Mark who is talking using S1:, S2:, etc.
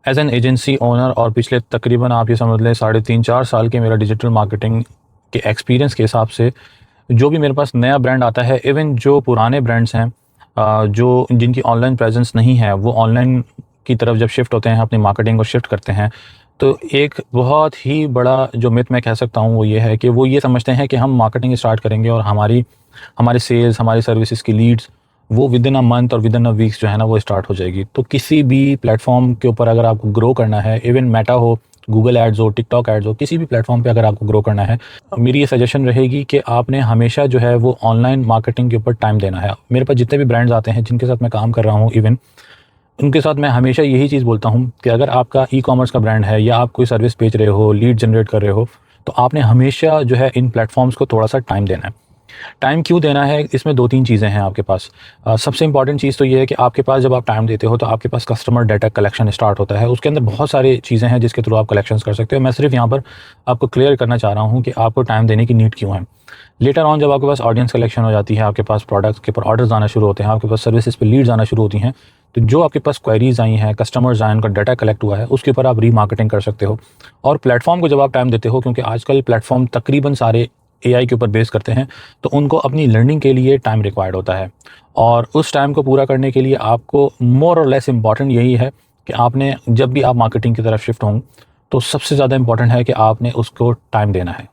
S1: As an agency owner और पिछले तकरीबन आप ये समझ लें 3.5-4 साल के मेरा डिजिटल मार्केटिंग के एक्सपीरियंस के हिसाब से जो भी मेरे पास नया ब्रांड आता है, इवन जो पुराने ब्रांड्स हैं जो जिनकी ऑनलाइन प्रेजेंस नहीं है, वो ऑनलाइन की तरफ जब शिफ्ट होते हैं, अपनी मार्केटिंग को शिफ्ट करते हैं, तो एक बहुत ही बड़ा जो मिथ मैं कह सकता हूँ वो ये है कि वो ये समझते हैं कि हम मार्केटिंग स्टार्ट करेंगे और हमारी सेल्स, हमारी सर्विसेज की लीड्स वो विद इन अ मंथ और विद इन अ वीक्स जो है ना वो स्टार्ट हो जाएगी। तो किसी भी प्लेटफॉर्म के ऊपर अगर आपको ग्रो करना है, इवन मेटा हो, गूगल एड्स हो, टिकटॉक एड्स हो, किसी भी प्लेटफॉर्म पे अगर आपको ग्रो करना है, मेरी ये सजेशन रहेगी कि आपने हमेशा जो है वो ऑनलाइन मार्केटिंग के ऊपर टाइम देना है। मेरे पास जितने भी ब्रांड्स आते हैं जिनके साथ मैं काम कर रहा हूँ, इवन उनके साथ मैं हमेशा यही चीज़ बोलता हूँ कि अगर आपका ई-कॉमर्स का ब्रांड है या आप कोई सर्विस बेच रहे हो, लीड जनरेट कर रहे हो, तो आपने हमेशा जो है इन प्लेटफॉर्म्स को थोड़ा सा टाइम देना है। टाइम क्यों देना है, इसमें 2-3 चीज़ें हैं आपके पास। सबसे इंपॉर्टेंट चीज़ तो ये है कि आपके पास जब आप टाइम देते हो तो आपके पास कस्टमर डाटा कलेक्शन स्टार्ट होता है। उसके अंदर बहुत सारी चीज़ें हैं जिसके थ्रू आप कलेक्शंस कर सकते हो। मैं सिर्फ यहाँ पर आपको क्लियर करना चाह रहा हूँ कि आपको टाइम देने की नीड क्यों है। लेटर ऑन जब आपके पास ऑडियंस कलेक्शन हो जाती है, आपके पास प्रोडक्ट्स के ऊपर ऑर्डर्स आना शुरू होते हैं, आपके पास सर्विसेज पे लीड्स आना शुरू होती हैं, तो जो आपके पास क्वेरीज आई हैं, कस्टमर्स आए, उनका डाटा कलेक्ट हुआ है, उसके ऊपर आप रीमार्केटिंग कर सकते हो। और प्लेटफॉर्म को जब आप टाइम देते हो, क्योंकि आजकल प्लेटफॉर्म तकरीबन सारे एआई के ऊपर बेस करते हैं, तो उनको अपनी लर्निंग के लिए टाइम रिक्वायर्ड होता है। और उस टाइम को पूरा करने के लिए आपको मोर और लेस इम्पॉर्टेंट यही है कि आपने जब भी आप मार्केटिंग की तरफ शिफ्ट हों, तो सबसे ज़्यादा इम्पॉर्टेंट है कि आपने उसको टाइम देना है।